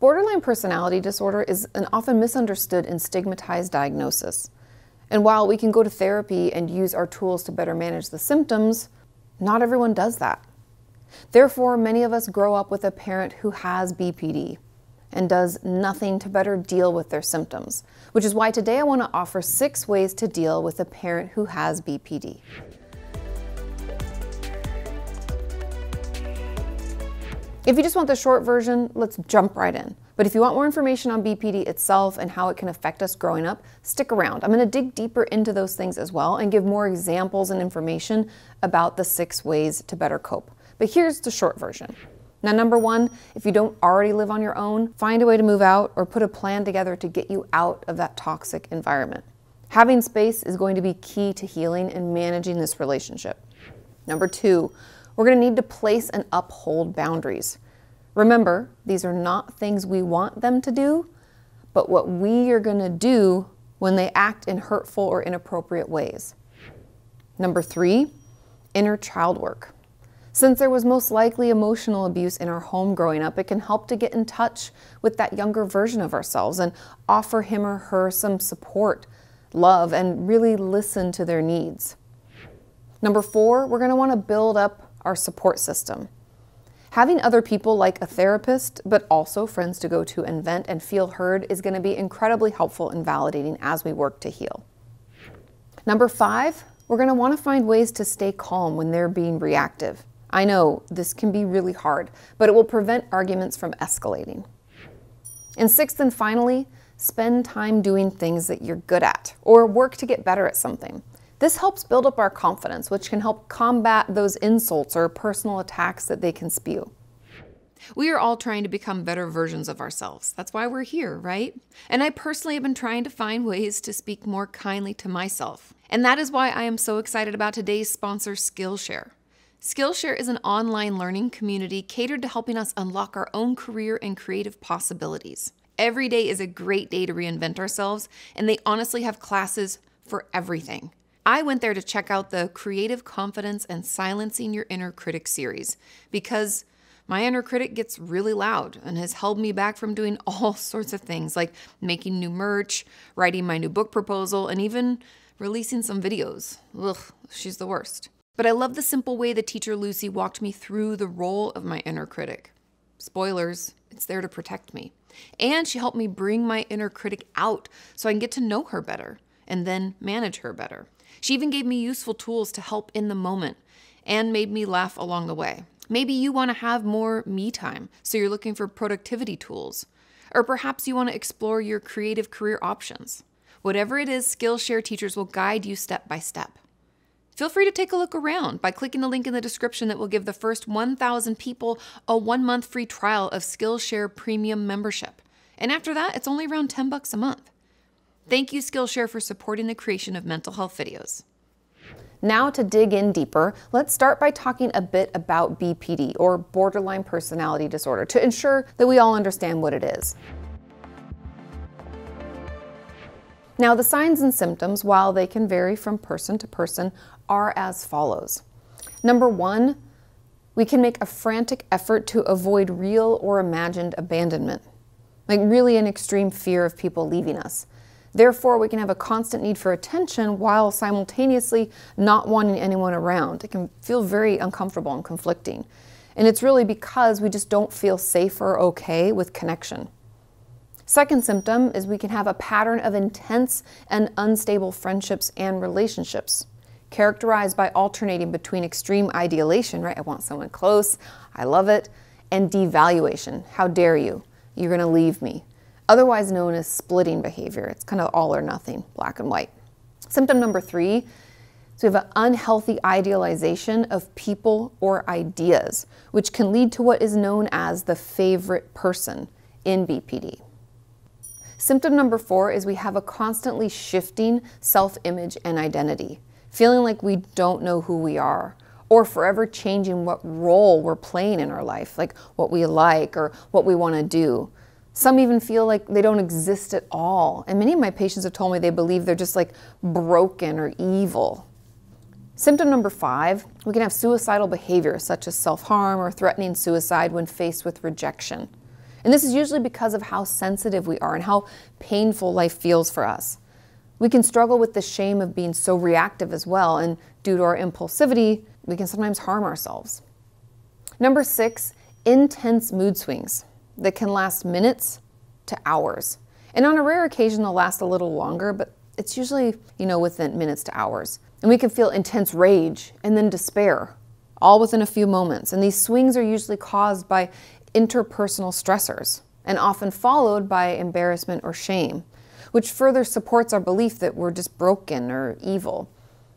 Borderline personality disorder is an often misunderstood and stigmatized diagnosis. And while we can go to therapy and use our tools to better manage the symptoms, not everyone does that. Therefore, many of us grow up with a parent who has BPD and does nothing to better deal with their symptoms, which is why today I want to offer 6 ways to deal with a parent who has BPD. If you just want the short version, let's jump right in. But if you want more information on BPD itself and how it can affect us growing up, stick around. I'm going to dig deeper into those things as well and give more examples and information about the 6 ways to better cope. But here's the short version. Now, number 1, if you don't already live on your own, find a way to move out or put a plan together to get you out of that toxic environment. Having space is going to be key to healing and managing this relationship. Number 2, we're going to need to place and uphold boundaries. Remember, these are not things we want them to do, but what we are going to do when they act in hurtful or inappropriate ways. Number 3, inner child work. Since there was most likely emotional abuse in our home growing up, it can help to get in touch with that younger version of ourselves and offer him or her some support, love, and really listen to their needs. Number 4, we're going to want to build up our support system. Having other people like a therapist, but also friends to go to and vent and feel heard is going to be incredibly helpful and validating as we work to heal. Number 5, we're going to want to find ways to stay calm when they're being reactive. I know this can be really hard, but it will prevent arguments from escalating. And 6th and finally, spend time doing things that you're good at or work to get better at something. This helps build up our confidence, which can help combat those insults or personal attacks that they can spew. We are all trying to become better versions of ourselves. That's why we're here, right? And I personally have been trying to find ways to speak more kindly to myself. And that is why I am so excited about today's sponsor, Skillshare. Skillshare is an online learning community catered to helping us unlock our own career and creative possibilities. Every day is a great day to reinvent ourselves, and they honestly have classes for everything. I went there to check out the Creative Confidence and Silencing Your Inner Critic series because my inner critic gets really loud and has held me back from doing all sorts of things like making new merch, writing my new book proposal, and even releasing some videos. Ugh, she's the worst. But I love the simple way the teacher Lucy walked me through the role of my inner critic. Spoilers, it's there to protect me. And she helped me bring my inner critic out so I can get to know her better and then manage her better. She even gave me useful tools to help in the moment and made me laugh along the way. Maybe you want to have more me time, so you're looking for productivity tools. Or perhaps you want to explore your creative career options. Whatever it is, Skillshare teachers will guide you step by step. Feel free to take a look around by clicking the link in the description that will give the first 1,000 people a 1-month free trial of Skillshare Premium membership. And after that, it's only around $10 a month. Thank you, Skillshare, for supporting the creation of mental health videos. Now to dig in deeper, let's start by talking a bit about BPD, or borderline personality disorder, to ensure that we all understand what it is. Now, the signs and symptoms, while they can vary from person to person, are as follows. Number 1, we can make a frantic effort to avoid real or imagined abandonment, like really an extreme fear of people leaving us. Therefore, we can have a constant need for attention while simultaneously not wanting anyone around. It can feel very uncomfortable and conflicting. And it's really because we just don't feel safe or okay with connection. Second symptom is we can have a pattern of intense and unstable friendships and relationships, characterized by alternating between extreme ideation, right? I want someone close, I love it, and devaluation. How dare you? You're going to leave me. Otherwise known as splitting behavior. It's kind of all or nothing, black and white. Symptom number 3 is we have an unhealthy idealization of people or ideas, which can lead to what is known as the favorite person in BPD. Symptom number 4 is we have a constantly shifting self-image and identity, feeling like we don't know who we are, or forever changing what role we're playing in our life, like what we like or what we want to do. Some even feel like they don't exist at all. And many of my patients have told me they believe they're just like broken or evil. Symptom number 5, we can have suicidal behavior such as self-harm or threatening suicide when faced with rejection. And this is usually because of how sensitive we are and how painful life feels for us. We can struggle with the shame of being so reactive as well, and due to our impulsivity, we can sometimes harm ourselves. Number 6, intense mood swings that can last minutes to hours. And on a rare occasion, they'll last a little longer, but it's usually, within minutes to hours. And we can feel intense rage and then despair, all within a few moments. And these swings are usually caused by interpersonal stressors and often followed by embarrassment or shame, which further supports our belief that we're just broken or evil.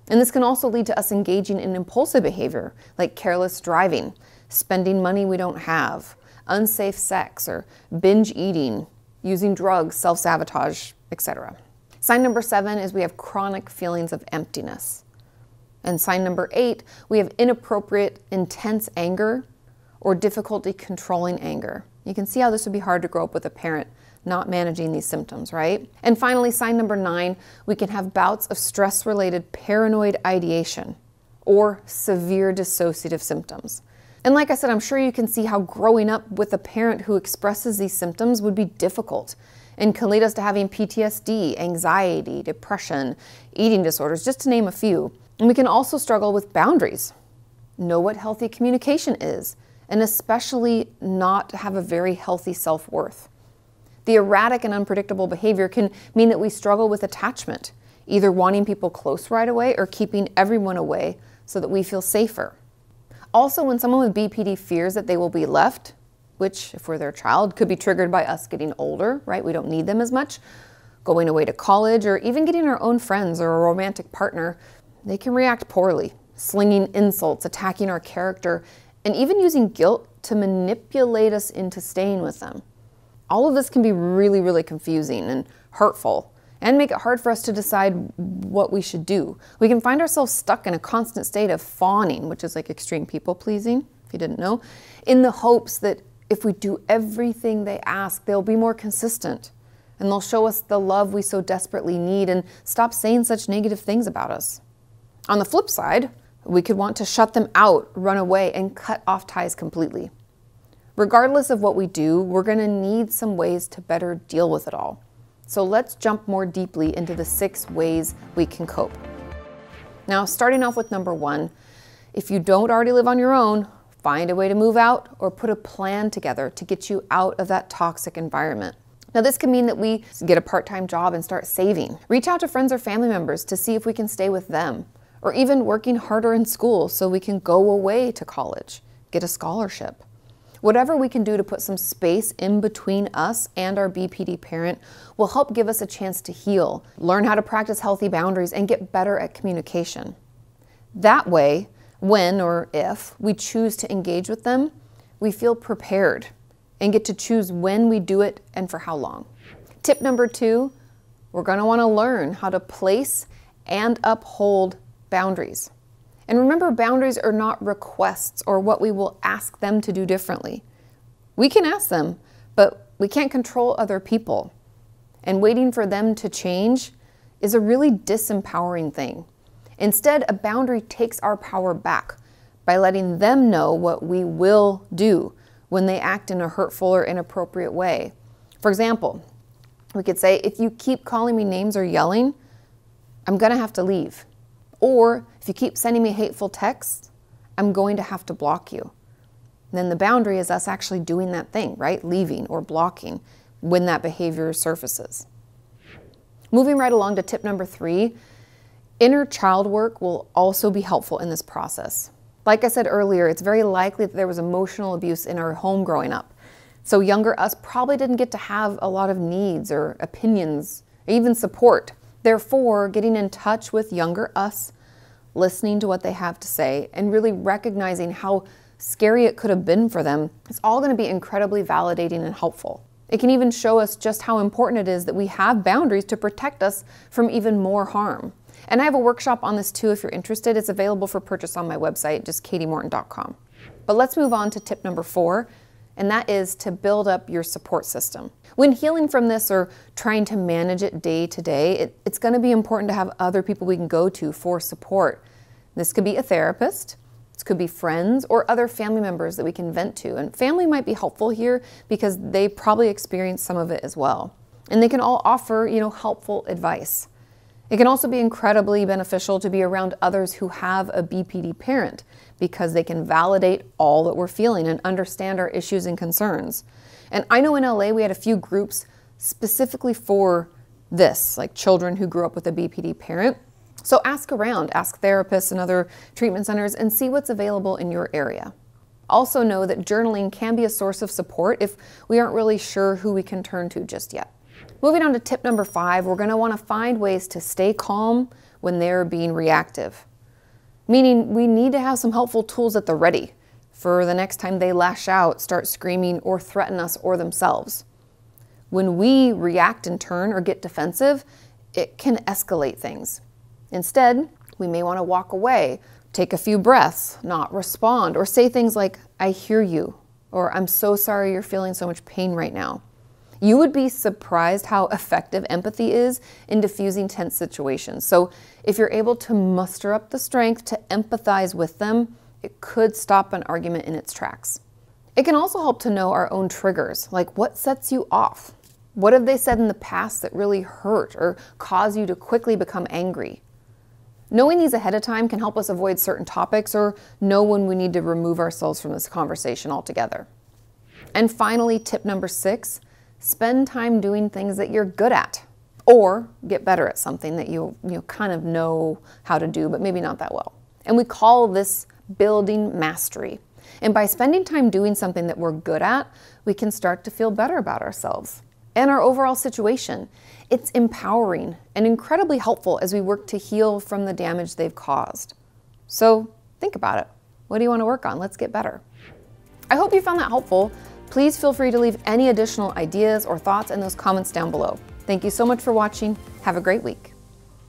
And this can also lead to us engaging in impulsive behavior, like careless driving, spending money we don't have, unsafe sex, or binge eating, using drugs, self-sabotage, etc. Sign number 7 is we have chronic feelings of emptiness. And sign number 8, we have inappropriate, intense anger or difficulty controlling anger. You can see how this would be hard to grow up with a parent not managing these symptoms, right? And finally, sign number 9, we can have bouts of stress-related paranoid ideation or severe dissociative symptoms. And like I said, I'm sure you can see how growing up with a parent who expresses these symptoms would be difficult and can lead us to having PTSD, anxiety, depression, eating disorders, just to name a few. And we can also struggle with boundaries, know what healthy communication is, and especially not have a very healthy self-worth. The erratic and unpredictable behavior can mean that we struggle with attachment, either wanting people close right away or keeping everyone away so that we feel safer. Also, when someone with BPD fears that they will be left, which, if we're their child, could be triggered by us getting older, right? We don't need them as much, going away to college, or even getting our own friends or a romantic partner, they can react poorly, slinging insults, attacking our character, and even using guilt to manipulate us into staying with them. All of this can be really, really confusing and hurtful and make it hard for us to decide what we should do. We can find ourselves stuck in a constant state of fawning, which is like extreme people pleasing, if you didn't know, in the hopes that if we do everything they ask, they'll be more consistent and they'll show us the love we so desperately need and stop saying such negative things about us. On the flip side, we could want to shut them out, run away, and cut off ties completely. Regardless of what we do, we're going to need some ways to better deal with it all. So let's jump more deeply into the 6 ways we can cope. Now, starting off with number 1, if you don't already live on your own, find a way to move out or put a plan together to get you out of that toxic environment. Now, this can mean that we get a part-time job and start saving. Reach out to friends or family members to see if we can stay with them, or even working harder in school so we can go away to college, get a scholarship. Whatever we can do to put some space in between us and our BPD parent will help give us a chance to heal, learn how to practice healthy boundaries, and get better at communication. That way, when or if we choose to engage with them, we feel prepared and get to choose when we do it and for how long. Tip number 2, we're going to want to learn how to place and uphold boundaries. And remember, boundaries are not requests or what we will ask them to do differently. We can ask them, but we can't control other people. And waiting for them to change is a really disempowering thing. Instead, a boundary takes our power back by letting them know what we will do when they act in a hurtful or inappropriate way. For example, we could say, if you keep calling me names or yelling, I'm going to have to leave. Or if you keep sending me hateful texts, I'm going to have to block you. And then the boundary is us actually doing that thing, right? Leaving or blocking when that behavior surfaces. Moving right along to tip number 3, inner child work will also be helpful in this process. Like I said earlier, it's very likely that there was emotional abuse in our home growing up. So younger us probably didn't get to have a lot of needs or opinions, or even support. Therefore, getting in touch with younger us, listening to what they have to say, and really recognizing how scary it could have been for them, it's all going to be incredibly validating and helpful. It can even show us just how important it is that we have boundaries to protect us from even more harm. And I have a workshop on this too if you're interested. It's available for purchase on my website, just katimorton.com. But let's move on to tip number 4, and that is to build up your support system. When healing from this or trying to manage it day to day, it's going to be important to have other people we can go to for support. This could be a therapist, This could be friends or other family members that we can vent to. And family might be helpful here because they probably experienced some of it as well. And they can all offer, helpful advice. It can also be incredibly beneficial to be around others who have a BPD parent because they can validate all that we're feeling and understand our issues and concerns. And I know in LA we had a few groups specifically for this, like children who grew up with a BPD parent. So ask around, ask therapists and other treatment centers and see what's available in your area. Also know that journaling can be a source of support if we aren't really sure who we can turn to just yet. Moving on to tip number 5, we're going to want to find ways to stay calm when they're being reactive. Meaning we need to have some helpful tools at the ready for the next time they lash out, start screaming, or threaten us or themselves. When we react in turn or get defensive, it can escalate things. Instead, we may want to walk away, take a few breaths, not respond, or say things like, "I hear you," or "I'm so sorry you're feeling so much pain right now." You would be surprised how effective empathy is in diffusing tense situations. So if you're able to muster up the strength to empathize with them, it could stop an argument in its tracks. It can also help to know our own triggers, like what sets you off? What have they said in the past that really hurt or cause you to quickly become angry? Knowing these ahead of time can help us avoid certain topics or know when we need to remove ourselves from this conversation altogether. And finally, tip number 6, spend time doing things that you're good at or get better at something that you kind of know how to do, but maybe not that well. And we call this building mastery. And by spending time doing something that we're good at, we can start to feel better about ourselves and our overall situation. It's empowering and incredibly helpful as we work to heal from the damage they've caused. So think about it. What do you want to work on? Let's get better. I hope you found that helpful. Please feel free to leave any additional ideas or thoughts in those comments down below. Thank you so much for watching. Have a great week.